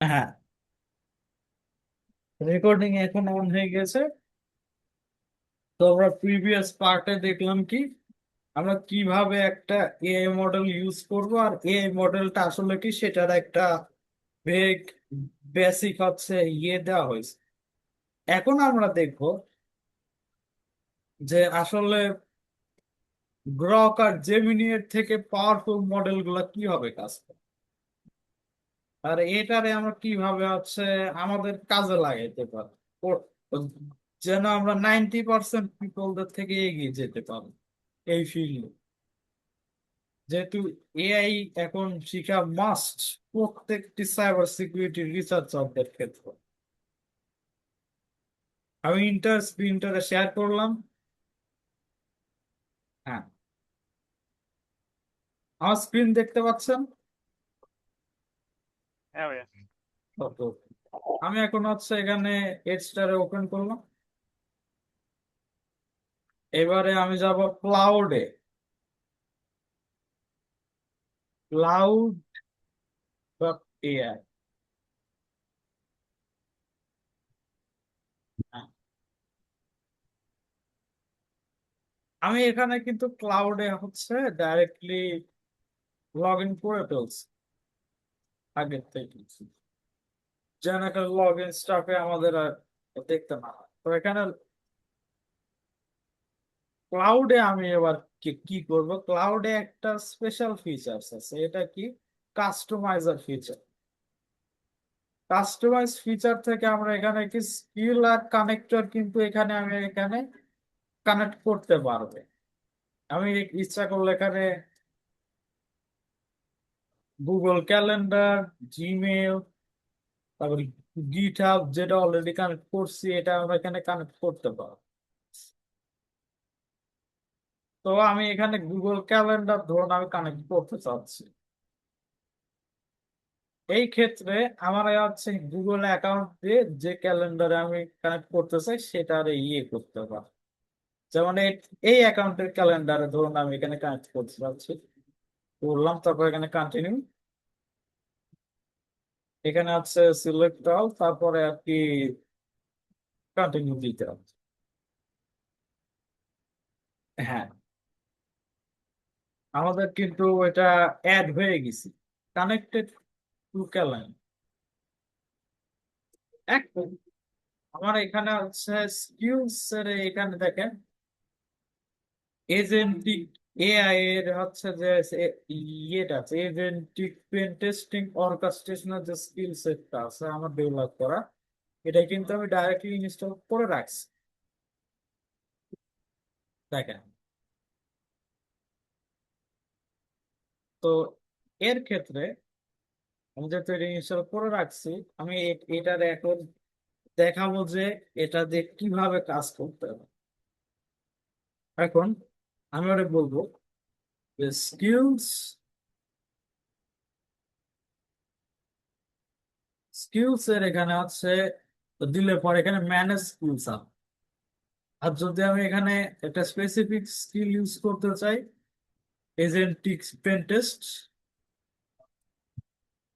হ্যাঁ, রেকর্ডিং এখন অন হয়ে গেছে। তো আমরা প্রিভিয়াস পার্টে দেখলাম কি আমরা কিভাবে একটা এআই মডেল ইউজ করব, আর এআই মডেলটা আসলে কি সেটার একটা বেগ বেসিক হচ্ছে দেওয়া হয়েছে। এখন আমরা দেখব যে আসলে গ্রক আর জেমিনি এর থেকে পাওয়ারফুল মডেল গুলা কিভাবে কাজ করে, আর এটারে আমরা কিভাবে হচ্ছে আমাদের কাজে লাগাইতে পারি, ও- যেন আমরা 90% পিপলদের থেকে এগিয়ে যেতে পারি এই ফিল্ডে। যেহেতু এআই এখন শিখা মাস্ট প্রত্যেকটি সাইবার সিকিউরিটি রিসার্চারদের ক্ষেত্রে। আমি স্ক্রিনটারে শেয়ার করলাম। হ্যাঁ, আমার স্ক্রিন দেখতে পাচ্ছেন? হ্যাঁ ভাইয়া। ওকে, ওকে। আমি এখন হচ্ছে এখানে এডস্টারে ওপেন করলাম। এবারে আমি যাব ক্লাউডে। Cloud dot AI. আমি এখানে কিন্তু ক্লাউডে হচ্ছে ডাইরেক্টলি লগ ইন করে ফেলছি আগের থেকে, যেন একটা লগ ইন স্টাফে আমাদের আর দেখতে না হয়। তো এখানে ক্লাউডে আমি এবার কি কি করব, ক্লাউডে একটা স্পেশাল ফিচার্স আছে, এটা কি কাস্টমাইজার ফিচার। কাস্টমাইজ ফিচার থেকে আমরা এখানে কি স্কিল আর কানেক্টর কিন্তু এখানে আমি এখানে কানেক্ট করতে পারবে। আমি ইচ্ছা করলে এখানে গুগল ক্যালেন্ডার, জিমেল, তারপর গিট হাব যেটা অলরেডি কানেক্ট করছি এটা আমরা এখানে কানেক্ট করতে পারবো। তো আমি এখানে গুগল ক্যালেন্ডার ধরুন আমি কানেক্ট করতে চাচ্ছি। এই ক্ষেত্রে আমার হচ্ছে গুগল অ্যাকাউন্ট দিয়ে যে ক্যালেন্ডারে আমি কানেক্ট করতে চাই সেটা আর করতে পারি। যেমন এই অ্যাকাউন্টের ক্যালেন্ডারে ধরুন আমি এখানে কানেক্ট করতে চাচ্ছি, করলাম, তারপর এখানে কন্টিনিউ। এখানে আছে সিলেক্ট অল, তারপরে আর কি কন্টিনিউ দিতে হবে। হ্যাঁ, আমাদের কিন্তু এটা অ্যাড হয়ে গেছে, কানেক্টেড টু ক্যালেন্ডার। এখন আমার এখানে হচ্ছে স্কিলস এর এখানে দেখেন এজেন্টিক এআই এর হচ্ছে যে ইয়েটা আছে, এজেন্টিক পেন টেস্টিং অর্কেস্ট্রেশনের যে স্কিল সেটটা আছে আমার ডেভেলপ করা, এটা কিন্তু আমি ডাইরেক্টলি ইনস্টল করে রাখছি। দেখেন, তো এর ক্ষেত্রে আমি যেহেতু এটা ইনস্টল করে রাখছি, আমি এটার এখন দেখাবো যে এটা দিয়ে কিভাবে কাজ করতে হবে। এখন আমি ওটা বলবো যে স্কিলস স্কিলস এর এখানে হচ্ছে দিলে পরে এখানে ম্যানেজ স্কিলস আছে। আর যদি আমি এখানে একটা স্পেসিফিক স্কিল ইউজ করতে চাই, এজেন্টিক পেন টেস্ট,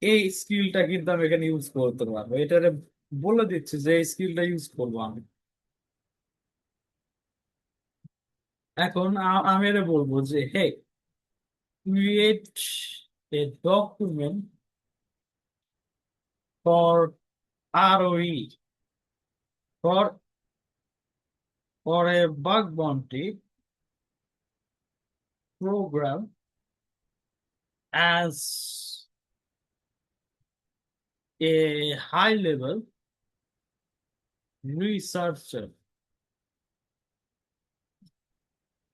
এই স্কিলটা কিন্তু আমি এখানে ইউজ করতে পারবো। এটারে বলে দিচ্ছি যে এই স্কিলটা ইউজ করবো আমি। এখন আমি এটা বলবো যে hey create a document for ROE, for a bug bounty program as a high level researcher।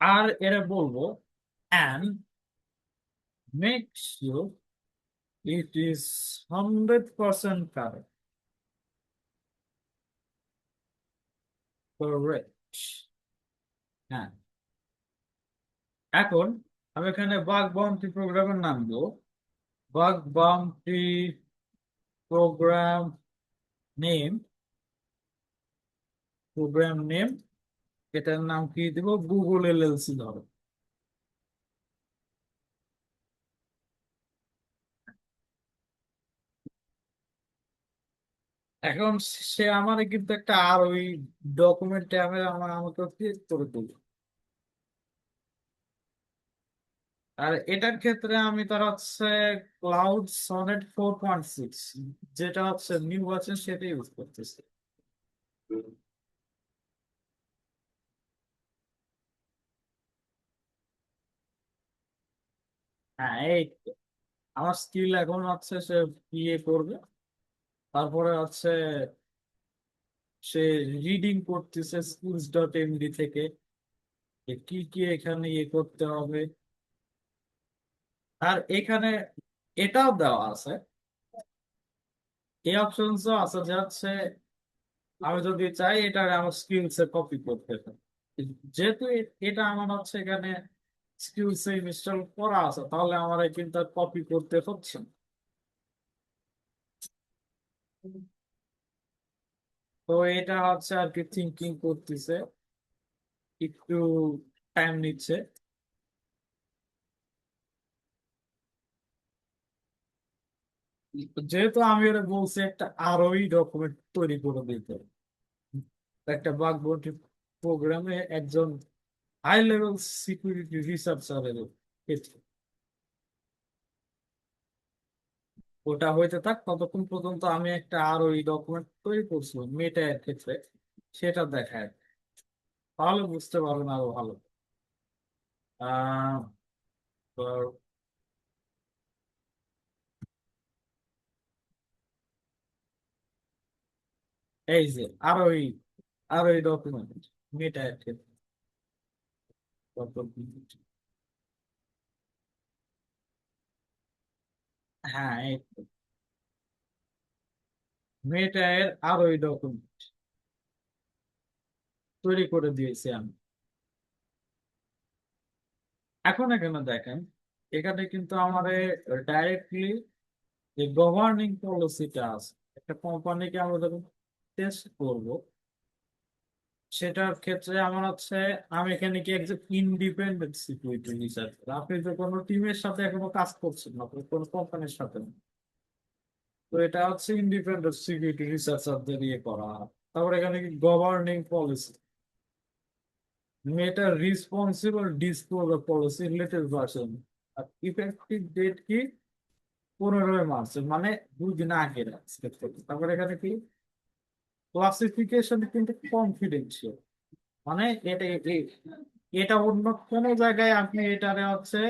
আর এরা বলবো and make sure it is 100% correct। হ্যাঁ, এখন আমি এখানে বাগ বাউন্টি প্রোগ্রামের নাম দেবো bug bounty program name. Program name এটার নাম কি দিব, গুগল LLC ধরো। এখন সে আমার কিন্তু একটা আর ওই ডকুমেন্টে আমাকে ক্রিয়েট করে দিল। আর এটার ক্ষেত্রে আমি তার হচ্ছে ক্লাউড সনেট 4.6, যেটা হচ্ছে নিউ ভার্সন, সেটা ইউজ করতেছি। হ্যাঁ, এই তো। আমার স্কিল এখন হচ্ছে সে বিএ করবে, তারপরে হচ্ছে সে রিডিং করতেছে skills.md থেকে যে কি কি এখানে ইয়ে করতে হবে। আর এখানে এটাও দেওয়া আছে, এই অপশনসও আছে যে হচ্ছে আমি যদি চাই এটা আমার স্কিলস এ কপি করতে পারি। যেহেতু এটা আমার হচ্ছে এখানে স্কিলস এ ইনস্টল করা আছে, তাহলে আমার কিন্তু কপি করতে হচ্ছে না। তো এটা হচ্ছে আর কি থিঙ্কিং করতেছে, একটু টাইম নিচ্ছে। যেহেতু আমি ওরা বলছি একটা আরোই ডকুমেন্ট তৈরি করে দিতে, একটা বাগবন্টি প্রোগ্রামে একজন হাই লেভেল সিকিউরিটি রিসার্চারের ক্ষেত্রে ওটা হইতে থাক, ততক্ষণ পর্যন্ত আমি একটা আরোই ডকুমেন্ট তৈরি করছিলাম মেটা এর ক্ষেত্রে, সেটা দেখায়, তাহলে বুঝতে পারবেন আরো ভালো। আহ তো এই যে আরোই আরোই ডকুমেন্ট মেটা এর ক্ষেত্রে। হ্যাঁ, এই মেটা এর আরোই ডকুমেন্ট তৈরি করে দিয়েছি আমি। এখন এখানে দেখেন, এখানে কিন্তু আমাদের ডাইরেক্টলি যে গভর্নিং পলিসিটা আছে, একটা কোম্পানিকে আমরা যখন টেস্ট করব, সেটার ক্ষেত্রে আমার হচ্ছে আমি এখানে কি একজন ইন্ডিপেন্ডেন্ট সিকিউরিটি রিসার্চার, আপনি তো কোনো টিমের সাথে এখনো কাজ করছেন না, আপনি কোনো কোম্পানির সাথে না। তো এটা হচ্ছে ইন্ডিপেন্ডেন্ট সিকিউরিটি রিসার্চারদের ইয়ে করা। তারপর এখানে কি governing policy, Meta responsible disclosure policy latest version. আর ইফেক্টিভ ডেট কি 15 মার্চ, মানে 2 দিন আগে। তারপর এখানে কি ক্লাসিফিকেশন কিন্তু কনফিডেন্সিয়াল, মানে এটা এটা অন্য কোনো জায়গায় আপনি এটারে হচ্ছে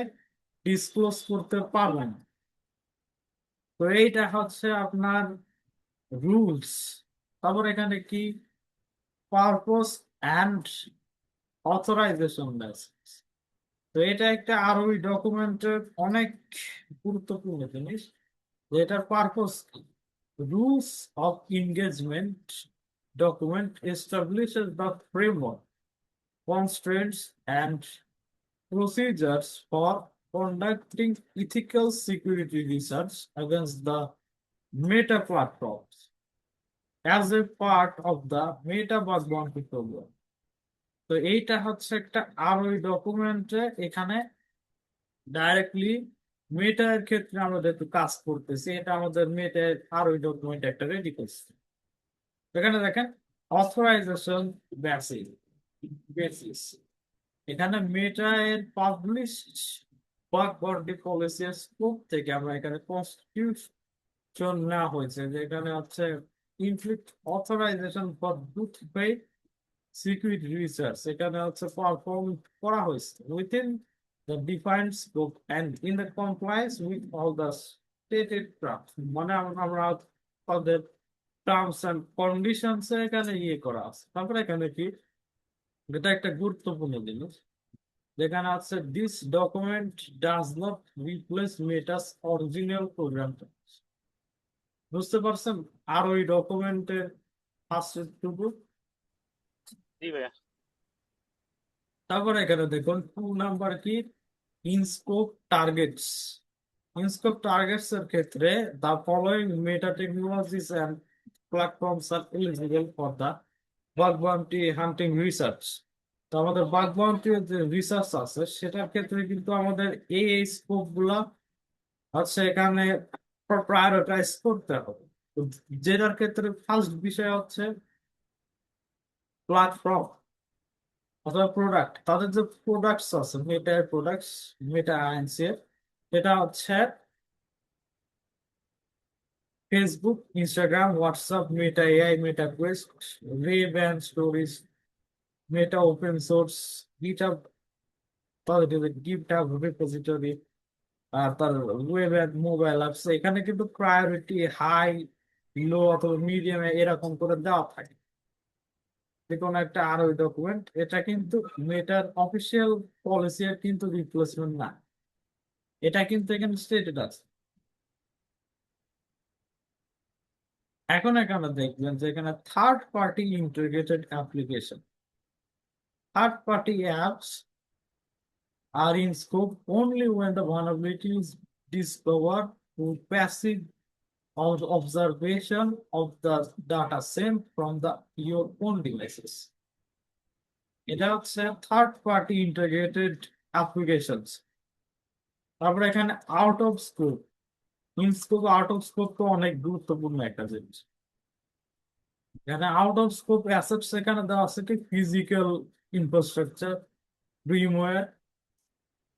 ডিসক্লোজ করতে পারবেন না। তো এইটা হচ্ছে আপনার রুলস। তারপর এখানে কি পারপোজ অ্যান্ড অথরাইজেশন লাইসেন্স। তো এটা একটা আরওই ডকুমেন্টের অনেক গুরুত্বপূর্ণ জিনিস, যে এটার পারপোজ কি। Rules of engagement document establishes the framework, constraints, and procedures for conducting ethical security research against the Meta platforms as a part of the Meta Bug Bounty program. তো এইটা হচ্ছে একটা আরওই ডকুমেন্টে এখানে ডাইরেক্টলি মেটা এর ক্ষেত্রে আমরা যেহেতু কাজ করতেছি, এটা আমাদের মেটা আরওই ডকুমেন্ট একটা রেডি করছে। এখানে দেখেন অথরাইজেশন বেসিস, এখানে মেটা এর পাবলিশড বাগ বন্টি পলিসি স্কোপ থেকে আমরা এখানে কনস্টিটিউশন নেওয়া হয়েছে, যে এখানে হচ্ছে inflict authorisation for good faith security research এখানে হচ্ছে পারফর্ম করা হয়েছে within the defined scope and in the compliance with all the stated terms, মানে আমরা তাদের টার্মস অ্যান্ড কন্ডিশনস এখানে ইয়ে করা আছে। তারপরে এখানে কি, এটা একটা গুরুত্বপূর্ণ জিনিস, যেখানে আছে this document does not replace Meta's original program. বুঝতে পারছেন আর ওই ডকুমেন্টের ফার্স্ট। জি ভাইয়া। তারপর এখানে দেখুন 2 নাম্বার কি, ইনস্কোপ টার্গেটস। ইনস্কোপ টার্গেটস এর ক্ষেত্রে the following Meta technologies and platforms are eligible for the bug bounty hunting research. তো আমাদের বাগ বাউন্টি যে রিসার্চ আছে, সেটার ক্ষেত্রে কিন্তু আমাদের এই স্কোপ গুলা হচ্ছে এখানে প্রায়োরিটাইজ করতে হবে। তো যেটার ক্ষেত্রে ফার্স্ট বিষয় হচ্ছে প্ল্যাটফর্ম অথবা প্রোডাক্ট, তাদের যে প্রোডাক্টস আছে, মেটার প্রোডাক্টস, মেটা আইএনসি এর, এটা হচ্ছে Facebook, Instagram, WhatsApp, Meta AI, meta Quest, web and stories, meta open source, GitHub, তাদের গিটহাব রিপোজিটরি, আর তার ওয়েব অ্যান্ড মোবাইল অ্যাপস, এখানে কিন্তু প্রায়োরিটি হাই, লো অথবা মিডিয়াম এরকম করে দেওয়া থাকে। যে কোনো একটা আরওই ডকুমেন্ট, এটা কিন্তু মেটার অফিসিয়াল পলিসি এর কিন্তু রিপ্লেসমেন্ট না, এটা কিন্তু এখানে স্টেটেড আছে। এখন এখানে দেখবেন যে এখানে third party integrated application, third party apps are in scope only when the vulnerability is discovered through passive observation of the data sent from your own devices. এটা হচ্ছে থার্ড পার্টি ইন্টিগ্রেটেড অ্যাপ্লিকেশনস। তারপরে এখানে out of scope, in scope, out of scope তো অনেক গুরুত্বপূর্ণ একটা জিনিস। এখানে আউট অফ স্কোপ অ্যাসেটস এখানে দেওয়া আছে কি physical infrastructure, VMware,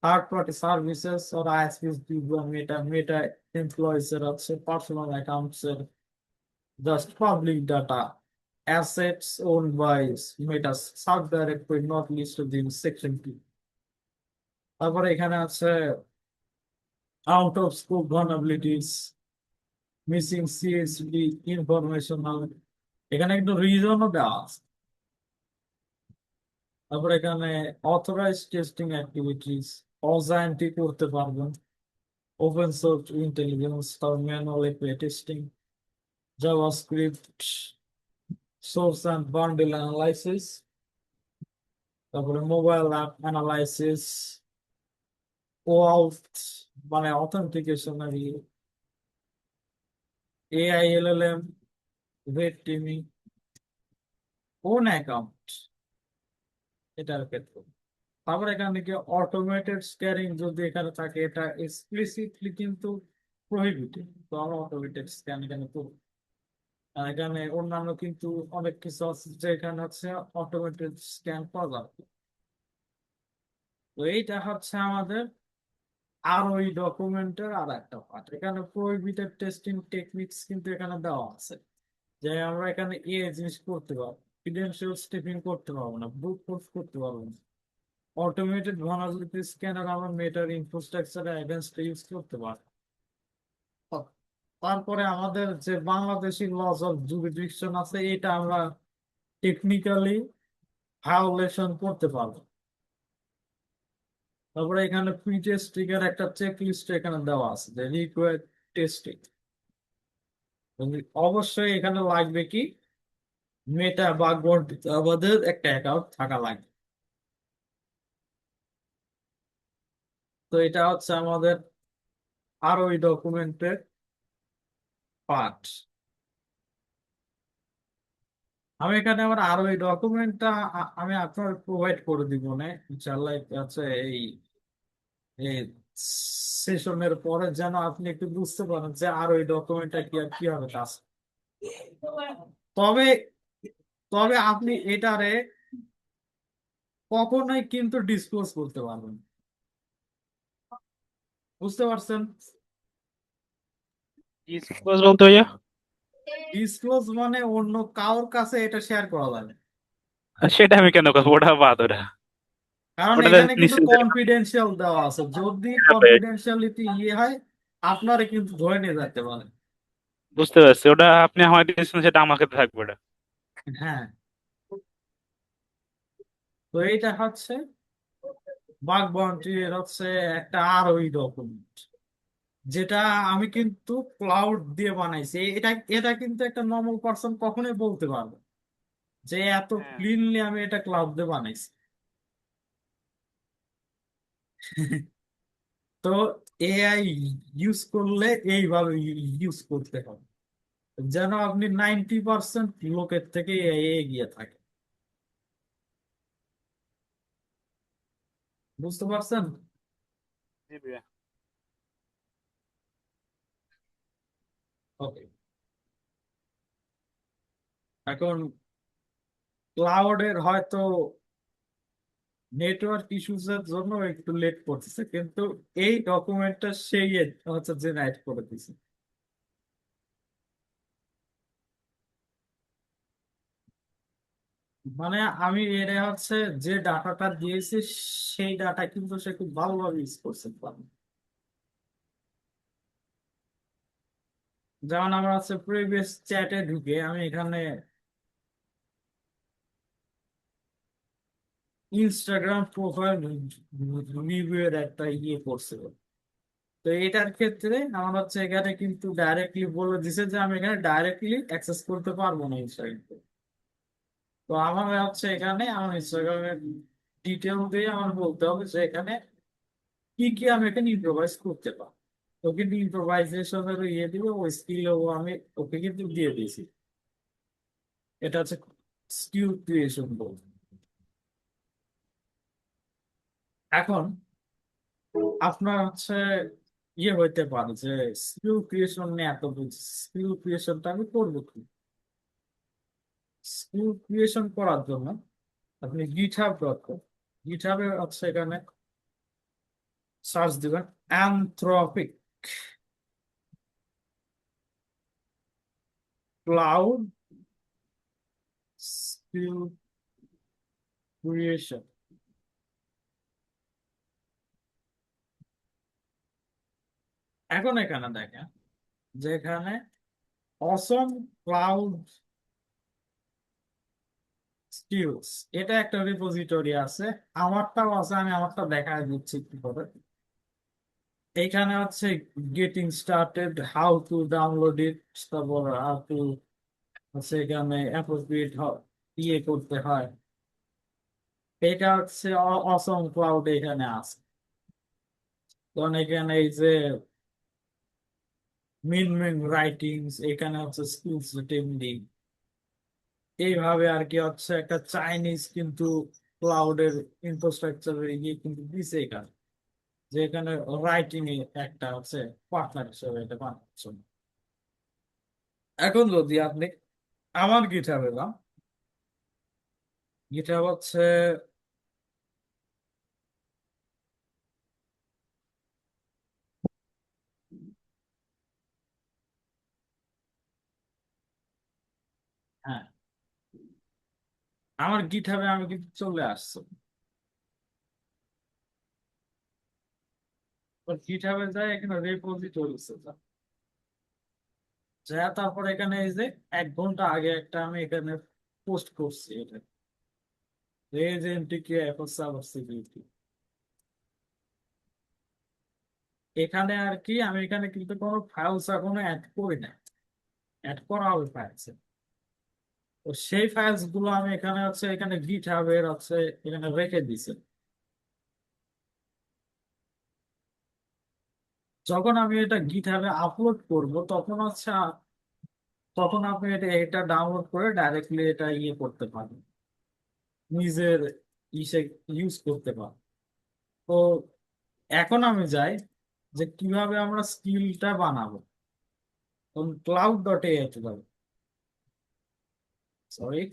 third party services or ISPs দিব, মেটা এমপ্লয়িজ এর আছে পার্সোনাল অ্যাকাউন্টস এর just public data, assets owned by meta sub directory not listed in section 2। তারপরে এখানে আছে out of scope vulnerabilities, missing CSD informational, এখানে একটু রিজনও দেওয়া আছে। তারপরে এখানে অথরাইজ টেস্টিং অ্যাক্টিভিটিস, অজান্তি করতে পারবেন, open source intelligence or manual API testing, JavaScript, source and bundle analysis, তারপরে মোবাইল অ্যাপ অ্যানালাইসিস, OAuth মানে authentication, AI LLM, web timing, own account, এটার ক্ষেত্রে। তারপর এখানে কি অটোমেটেড স্ক্যানিং যদি এখানে থাকে, এটা এক্সপ্লিসিটলি কিন্তু প্রহিবিটেড, তো আমরা অটোমেটেড স্ক্যান এখানে করব। আর এখানে অন্যান্য কিন্তু অনেক কিছু আছে যে এখানে হচ্ছে অটোমেটেড স্ক্যান করা যাবে। তো এইটা হচ্ছে আমাদের আর ওই ডকুমেন্টের আর একটা পার্ট। এখানে প্রোহিবিটেড টেস্টিং টেকনিক্স কিন্তু এখানে দেওয়া আছে, যে আমরা এখানে জিনিস করতে পারবো, ক্রিডেনশিয়াল স্টিফিং করতে পারবো না, ব্রুট ফোর্স করতে পারবো না, অটোমেটেড ভালনারেবিলিটি স্ক্যানার আমরা মেটার ইনফ্রাস্ট্রাকচারে এগেইনস্ট ইউজ করতে পারবো। তারপরে আমাদের যে বাংলাদেশি লস অফ জুরিডিকশন আছে, এটা আমরা টেকনিক্যালি ভায়োলেশন করতে পারবো। তারপরে এখানে প্রি টেস্টিং এর একটা চেক লিস্ট এখানে দেওয়া আছে, যে রিকোয়ার্ড টেস্টিং অবশ্যই এখানে লাগবে কি মেটা বা গন্ডিতে আমাদের একটা অ্যাকাউন্ট থাকা লাগবে। তো এটা হচ্ছে আমাদের আরো ওই ডকুমেন্টের পার্ট। আমি এখানে আমার আরো এই ডকুমেন্টটা আমি আপনার প্রোভাইড করে দিব না ইনশাল্লাহ, আছে এই এই সেশনের পরে, যেন আপনি একটু বুঝতে পারেন যে আর ওই ডকুমেন্টটা কি আর কিভাবে কাজ করে। তবে তবে আপনি এটারে কখনোই কিন্তু ডিসক্লোজ করতে পারবেন না। বুঝতে পারছেন? ডিসক্লোজ বলতে ভাইয়া? ডিসক্লোজ মানে অন্য কারোর কাছে এটা শেয়ার করা যাবে না। সেটা আমি কেন করবো? ওটা বাদ, ওটা কারণ ওটা এখানে কিন্তু নিশ্চিত। কনফিডেন্সিয়াল দেওয়া আছে, যদি কনফিডেন্সিয়ালিটি হয় আপনারে কিন্তু ধরে নিয়ে যেতে পারে। বুঝতে পারছি, ওটা আপনি আমার দিয়েছেন, সেটা আমাকে থাকবে ওটা। হ্যাঁ, তো এইটা হচ্ছে বাগ বাউন্টি এর হচ্ছে একটা আরোই ডকুমেন্ট, যেটা আমি কিন্তু ক্লাউড দিয়ে বানাইছি। এটা এটা কিন্তু একটা নর্মাল পারসন কখনোই বলতে পারবে না যে এত হ্যাঁ, ক্লিনলি আমি এটা ক্লাউড দিয়ে বানাইছি। তো এআই ইউজ করলে এইভাবে ইউজ করতে হবে, যেন আপনি 90% লোকের থেকে এআই এগিয়ে থাকে। বুঝতে পারছেন? জি ভাইয়া। ওকে। এখন ক্লাউডের হয়তো নেটওয়ার্ক ইস্যুস এর জন্য একটু লেট করতেছে, কিন্তু এই ডকুমেন্টটা সেই হচ্ছে জেনারেট করে দিছে। মানে আমি এর হচ্ছে যে ডাটাটা দিয়েছি সেই ডাটা কিন্তু সে খুব ভালোভাবে ইউজ করছে। যেমন আমরা হচ্ছে প্রিভিয়াস চ্যাটে ঢুকে আমি এখানে ইনস্টাগ্রাম প্রোফাইল রিভিউ এর একটা ইয়ে করছে। তো এটার ক্ষেত্রে আমার হচ্ছে এখানে কিন্তু ডাইরেক্টলি বলে দিছে যে আমি এখানে ডাইরেক্টলি অ্যাক্সেস করতে পারবো না ইনস্টাগ্রাম। তো আমার হচ্ছে এখানে আমার ইনস্টাগ্রামের ডিটেল দিয়ে আমার বলতে হবে যে এখানে কি কি আমি এখানে ইম্প্রোভাইজ করতে পারি। তো কিন্তু ইম্প্রোভাইজেশনের ইয়ে দিবে ওই স্কিলও আমি ওকে কিন্তু দিয়ে দিয়েছি। এটা হচ্ছে স্কিল ক্রিয়েশন বল। এখন আপনার হচ্ছে ইয়ে হইতে পারে যে স্কিল ক্রিয়েশন নিয়ে এত বুঝছি, স্কিল ক্রিয়েশনটা আমি করবো কি? স্কিল ক্রিয়েশন করার জন্য আপনি গিটহাব ডট কম, গিটহাবে হচ্ছে এখানে সার্চ দিবেন অ্যানথ্রপিক ক্লাউড স্কিল ক্রিয়েশন। এখন এখানে দেখেন যেখানে অসম ক্লাউড স্কিলস, এটা একটা রিপোজিটরি আছে, আমারটাও আছে, আমি আমারটা দেখা দিচ্ছি কি করে। এখানে হচ্ছে getting started, how to download ইট, তারপর হাউ টু হচ্ছে এখানে অ্যাপ্রোপ্রিয়েট ইয়ে করতে হয়। এটা হচ্ছে অসম ক্লাউড এখানে আছে। কারণ এখানে এই যে মেন মেন রাইটিংস, এখানে হচ্ছে স্কিলস টেমনি, এইভাবে আর কি হচ্ছে একটা চাইনিজ কিন্তু ক্লাউডের ইনফ্রাস্ট্রাকচারের ইয়ে কিন্তু দিছে এখানে, যে এখানে রাইটিং এ একটা হচ্ছে পার্টনার হিসেবে এটা বানাচ্ছে। এখন যদি আপনি আমার গিটার এলাম, গিটার হচ্ছে হ্যাঁ, আমার গিটারে আমি কিন্তু চলে আসছি। গিটারে যাই এখানে রেপোজিটরিতে যা, তারপর এখানে এই যে 1 ঘন্টা আগে একটা আমি এখানে পোস্ট করছি, এটা এজেন্টিক সাইবার সিকিউরিটি। এখানে আর কি আমি এখানে কিন্তু কোনো ফাইলস এখনো অ্যাড করি না, অ্যাড করা হবে ফাইলস। তো সেই ফাইলস গুলো আমি এখানে হচ্ছে এখানে গিট হাবের হচ্ছে এখানে রেখে দিছি। যখন আমি এটা গিট হাবে আপলোড করব তখন হচ্ছে তখন আপনি এটা এটা ডাউনলোড করে ডাইরেক্টলি এটা ইয়ে করতে পারেন, নিজের ইসে ইউজ করতে পারেন। তো এখন আমি যাই যে কিভাবে আমরা স্কিলটা বানাবো। তখন ক্লাউড ডট এ যাবো, sorry,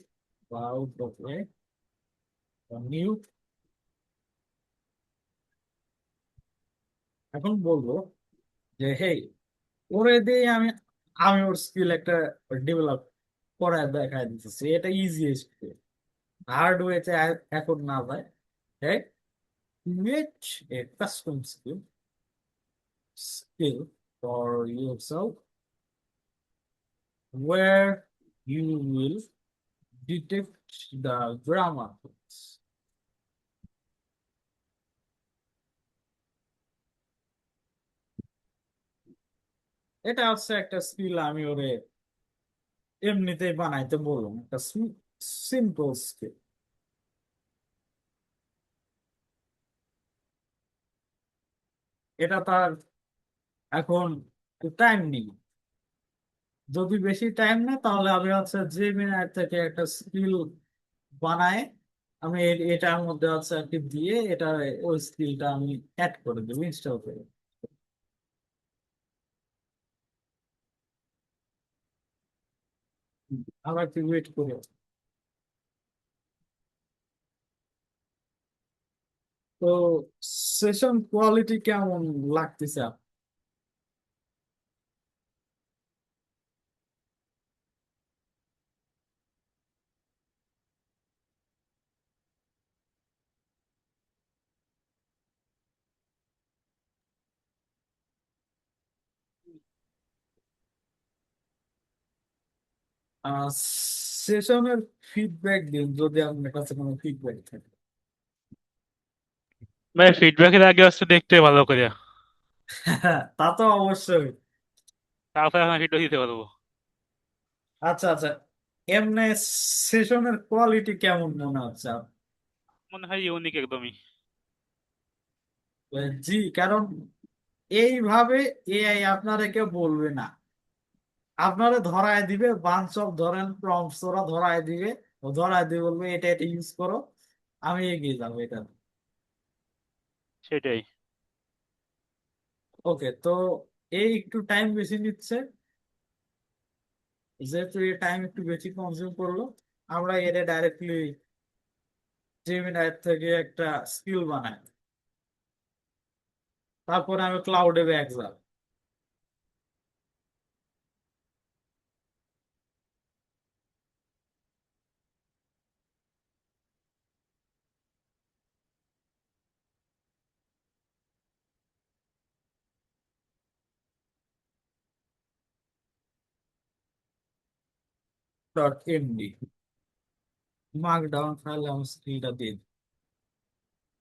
cloud dot A, new. এখন বলবো যে হেই, ওরে দিয়ে আমি আমি ওর স্কিল একটা ডেভেলপ করায় দেখায় দিতেছি, এটা ইজিয়েস্ট ওয়ে। হার্ড ওয়েতে এখন না যায়। Okay, create a custom skill for yourself where you will detect the grammar things. এটা হচ্ছে একটা স্কিল আমি ওরে এমনিতেই বানাইতে বললাম, একটা সিম্পল স্কিল। এটা তার এখন টাইম নেই, যদি বেশি টাইম নেই তাহলে আমি হচ্ছে জেমিনাই থেকে একটা স্কিল বানায় আমি এটার মধ্যে হচ্ছে আর কি দিয়ে এটা ওই স্কিলটা আমি অ্যাড করে দেবো, ইনস্টল করে। আমরা একটু ওয়েট করি। তো সেশন কোয়ালিটি কেমন লাগতেছে সেশনের ফিডব্যাক দিন যদি আপনার কাছে কোনো ফিডব্যাক থাকে। ভাই ফিডব্যাকের আগে হচ্ছে দেখতে ভালো করে, তা তো অবশ্যই। তারপরে আমি ফিডব্যাক দিতে পারবো। আচ্ছা আচ্ছা, এমনি সেশনের কোয়ালিটি কেমন মনে হচ্ছে মনে হয় ইউনিক একদমই। জি, কারণ এইভাবে এআই আপনারা কেউ বলবে না, আপনারা ধরায় দিবে বাঞ্চ অফ ধরেন প্রম্পটস ওরা ধরায় দিবে, ও ধরায় দিয়ে বলবে এটা এটা ইউজ করো, আমি এগিয়ে যাবো এটা। সেটাই। ওকে, তো এই একটু টাইম বেশি নিচ্ছে, যেহেতু এই টাইম একটু বেশি কনজিউম করলো, আমরা এটা ডাইরেক্টলি জেমিনাই থেকে একটা স্কিল বানাই, তারপরে আমি ক্লাউডে ব্যাক যাব। ডট এমডি মার্কডাউন ফাইলে আমি স্কিলটা দিয়ে দিই।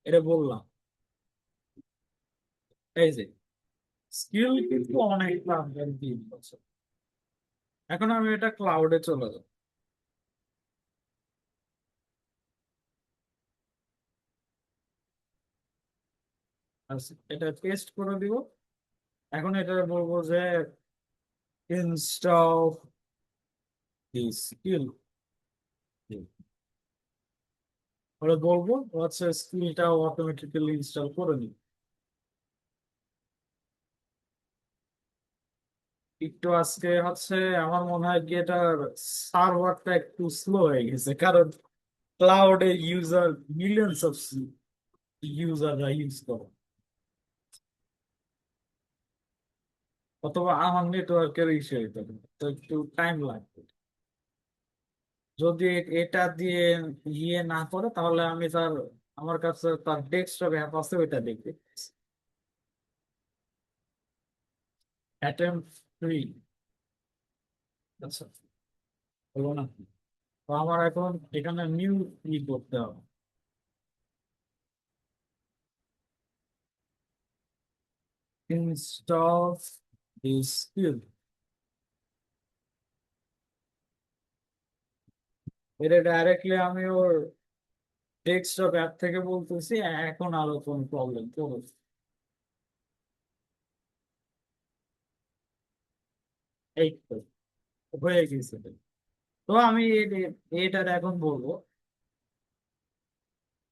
এটা বললাম, এই যে স্কিল কিন্তু অনেকটা আপনার দিয়ে দিচ্ছে। এখন আমি এটা ক্লাউডে চলে যাব। আচ্ছা, এটা পেস্ট করে দিব। এখন এটা বলবো যে ইনস্টল স্কিল, ওরা বলবো হচ্ছে স্কিলটা অটোমেটিক্যালি ইনস্টল করে নিই। একটু আজকে হচ্ছে আমার মনে হয় কি এটা সার্ভারটা একটু স্লো হয়ে গেছে, কারণ ক্লাউডে ইউজার মিলিয়নস অফ ইউজাররা ইউজ করে, অথবা আমার নেটওয়ার্কের ইস্যু হইতে পারে, তো একটু টাইম লাগবে। যদি এটা দিয়ে ইয়ে না করে তাহলে আমি তার, আমার কাছে তার ডেস্কটপ অ্যাপ আছে ওইটা দেখবে। অ্যাটেম্প ফ্রি, আচ্ছা হলো না। তো আমার এখন এখানে নিউ ই করতে হবে, ইনস্টল দিস স্কিল। এটা ডাইরেক্টলি আমি ওর ডেস্কটপ অ্যাপ থেকে বলতেছি, এখন আরো কোন প্রবলেম করবে। এই তো হয়ে গেছে। তো আমি এটার এখন বলবো,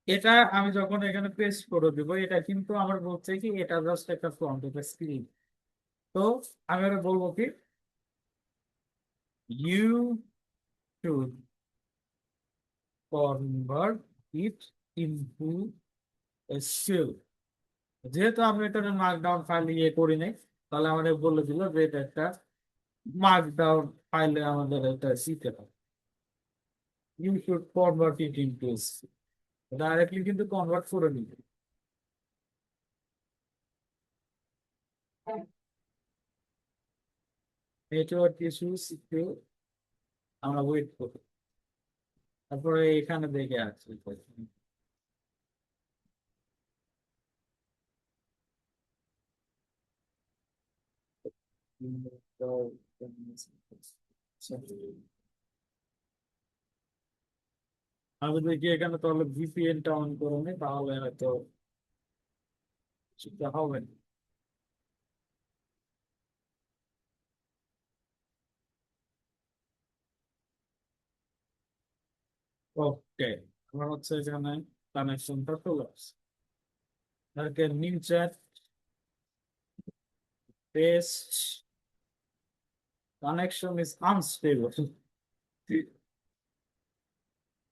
এটা আমি যখন এখানে পেস্ট করে দিব, এটা কিন্তু আমার বলছে কি এটা জাস্ট একটা ফ্রন্ট, এটা স্ক্রিন। তো আমি ওটা বলবো কি you should convert it into a cell. যেহেতু আমি এটা মার্কডাউন ফাইল ইয়ে করি নাই, তাহলে আমাদের বলে দিল যে এটা একটা মার্কডাউন ফাইলে আমাদের এটা শিখতে হবে। You should convert it into directly কিন্তু কনভার্ট করে নিবে। নেটওয়ার্ক ইস্যুস একটু আমরা ওয়েট করি, তারপরে এখানে দেখে আসছি। আমি দেখি এখানে তাহলে ভিপিএনটা অন করে নি, তাহলে হয়তো সেটা হবে না। ওকে, আমার হচ্ছে এখানে কানেকশনটা চলে আসছে। তারপরে new chat paste, connection is unstable.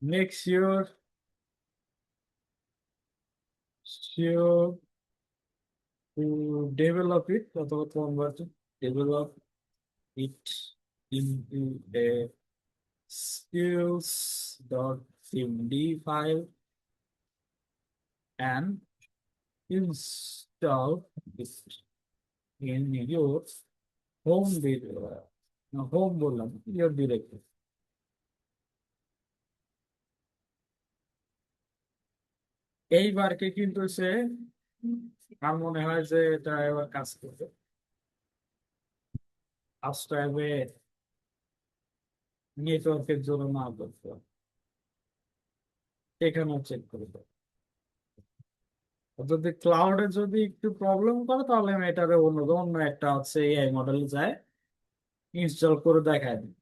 Make sure to develop it অথবা convert it, develop it into a skills.md file and install it in your home directory. Home বললাম your directory. এইবারকে কিন্তু সে আমার মনে হয় যে এটা এবার কাজ করবে। কাজটা এবার নেটওয়ার্কের জন্য না করতে হবে। এখানেও চেক করবে। যদি ক্লাউডে যদি একটু প্রবলেম করে তাহলে আমি এটারে অন্য একটা হচ্ছে এআই মডেল যায় ইনস্টল করে দেখায় দিই।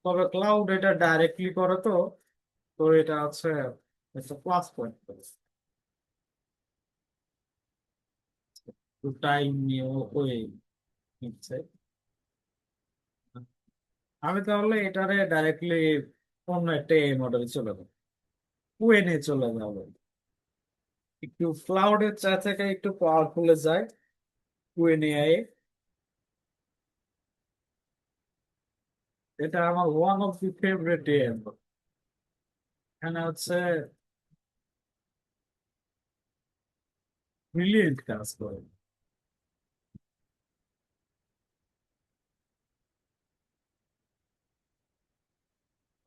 তবে ক্লাউড এটা ডাইরেক্টলি করে তো, তো এটা হচ্ছে একটা প্লাস পয়েন্ট। একটু টাইম নিয়ে ওই নিচ্ছে। আমি তাহলে এটারে ডাইরেক্টলি অন্য একটা এআই মডেল চলে যাবো, কুএনএ চলে যাবো। একটু ক্লাউডের চা থেকে একটু পাওয়ারফুলে যায় কুএনএ। এটা আমার one of the favourite AI. এখানে হচ্ছে ব্রিলিয়েন্ট কাজ করে।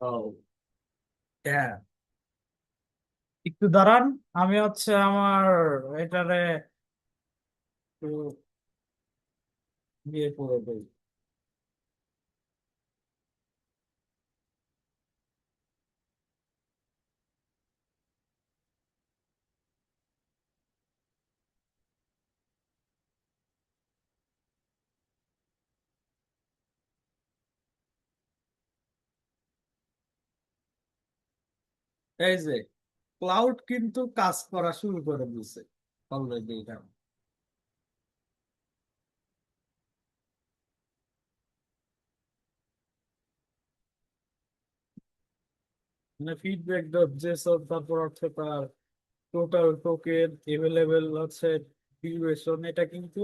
ও হ্যাঁ, একটু দাঁড়ান, আমি হচ্ছে আমার এটারে একটু ইয়ে করে দিই। এই যে ক্লাউড কিন্তু কাজ করা শুরু করে দিয়েছে অলরেডি। এটা মানে ফিডব্যাক ডট জেসন, তারপর হচ্ছে তার টোটাল টোকেন এভেলেবেল হচ্ছে ডিউরেশন, এটা কিন্তু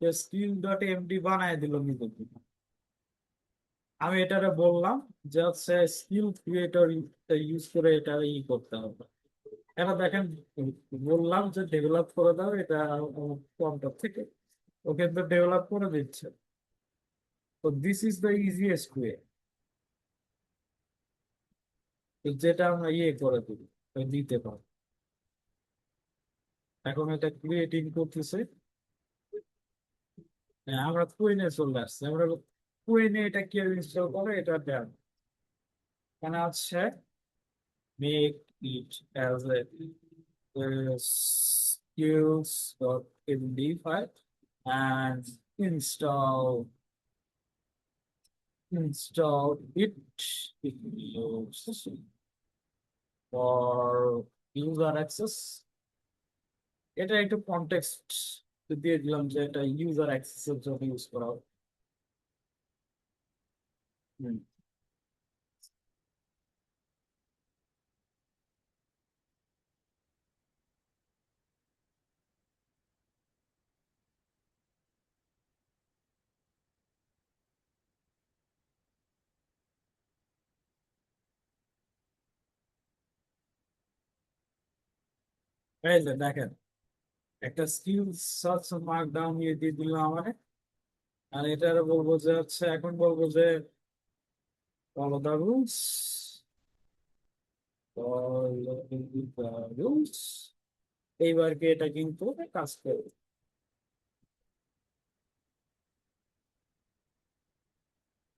স্কিল ডট এমডি বানায় দিল নিজে থেকে। আমি এটারে বললাম যে হচ্ছে স্কিল ক্রিয়েটর ইউজ করে এটা করতে হবে। এটা দেখেন, বললাম যে ডেভেলপ করে দাও এটা কম্পিউটার থেকে, ও কিন্তু ডেভেলপ করে দিচ্ছে। তো this is the easiest way, যেটা আমরা করে দিই, দিতে পারি। এখন এটা ক্রিয়েটিং করতেছে। হ্যাঁ, আমরা কুইনে চলে আসছি। আমরা কুইনে এটা কি ইনস্টল করে এটা দেন, এখানে আছে make it as a skills.md file and install it in your system for user access. এটা একটু কনটেক্সট দিয়ে দিলাম যে এটা ইউজার অ্যাক্সেসের জন্য ইউজ করা হবে। হুম। এই যে দেখেন, একটা স্কিল সার্চ মার্ক ডাউন দিয়ে দিলাম আমার। আর এটা বলবো যে হচ্ছে, এখন বলবো যে follow the rules, follow the rules। এইবার কি এটা কিন্তু কাজ করবে।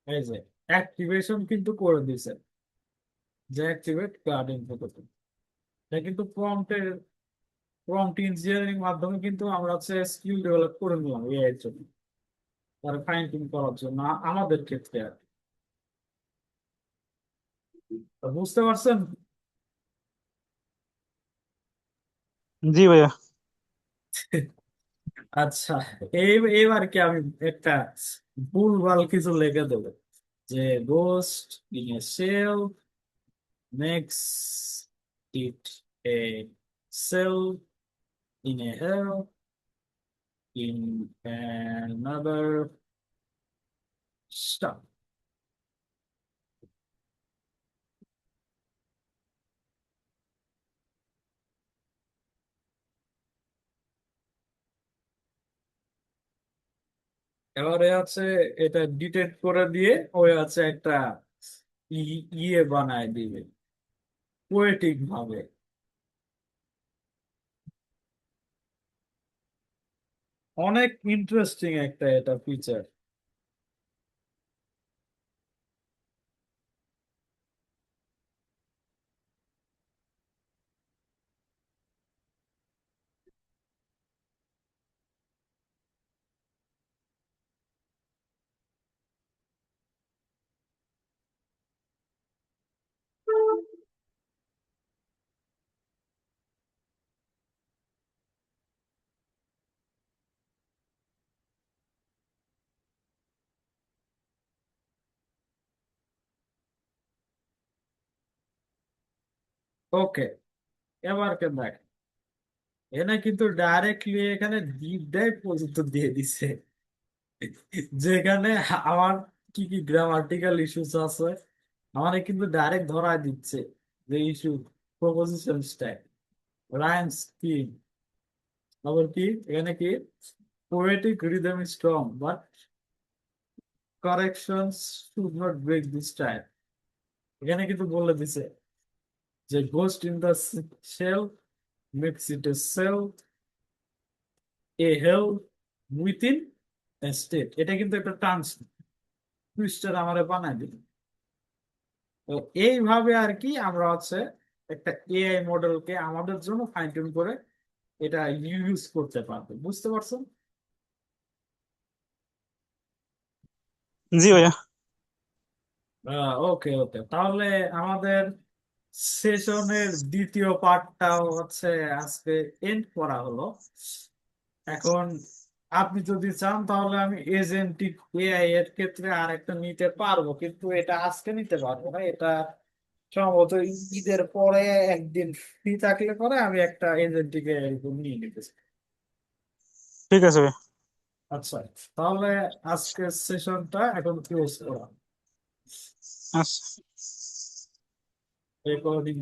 এই যে অ্যাক্টিভেশন কিন্তু করে দিছে, যে অ্যাক্টিভেট কার্ড ইনফো করতে। এটা কিন্তু প্রম্পট ইঞ্জিনিয়ারিং মাধ্যমে কিন্তু আমরা হচ্ছে স্কিল ডেভেলপ করে নিলাম এআই এর জন্য, তার ফাইন টিউন করার জন্য আমাদের ক্ষেত্রে আর কি। তো বুঝতে পারছেন? জি ভাইয়া। আচ্ছা, এইবার কি আমি একটা ভুলভাল কিছু লিখে দেবো, যে ghost in a cell makes it a cell in a hell in another stuff. এবারে আছে এটা ডিটেক্ট করে দিয়ে ওই আছে একটা ইয়ে বানায় দিবে পোয়েটিক ভাবে। অনেক ইন্টারেস্টিং একটা এটা ফিচার। ওকে, এবার কে দেখ, এনে কিন্তু ডাইরেক্টলি এখানে ডিপ ডাইভ পর্যন্ত দিয়ে দিছে, যেখানে আমার কি কি গ্রামাটিক্যাল ইস্যুস আছে আমার কিন্তু ডাইরেক্ট ধরায় দিচ্ছে যে issue proposition stack rhyme scheme, আবার কি এখানে কি poetic rhythm strong but corrections should not break this time. এখানে কিন্তু বলে দিছে যে ghost in the shell makes it a cell a hell within a state. এটা কিন্তু একটা টার্নস টুইস্টার আমারে বানায় দিল। তো এইভাবে আর কি আমরা হচ্ছে একটা এআই মডেলকে আমাদের জন্য ফাইন টিউন করে এটা ইউজ করতে পারবো, বুঝতে পারছেন? জি ভাইয়া। ওকে ওকে, তাহলে আমাদের সেশনের দ্বিতীয় পার্টটাও হচ্ছে আজকে এন্ড করা হলো। এখন আপনি যদি চান তাহলে আমি এজেন্টিক এআই এর ক্ষেত্রে আর একটা নিতে পারবো, কিন্তু এটা আজকে নিতে পারবো না। এটা সম্ভবত ঈদের পরে একদিন ফ্রি থাকলে পরে আমি একটা এজেন্টিকে এরকম নিয়ে নিতে চাই। ঠিক আছে ভাইয়া। আচ্ছা, তাহলে আজকের সেশনটা এখন ক্লোজ করা, আচ্ছা। রেকর্ডিং।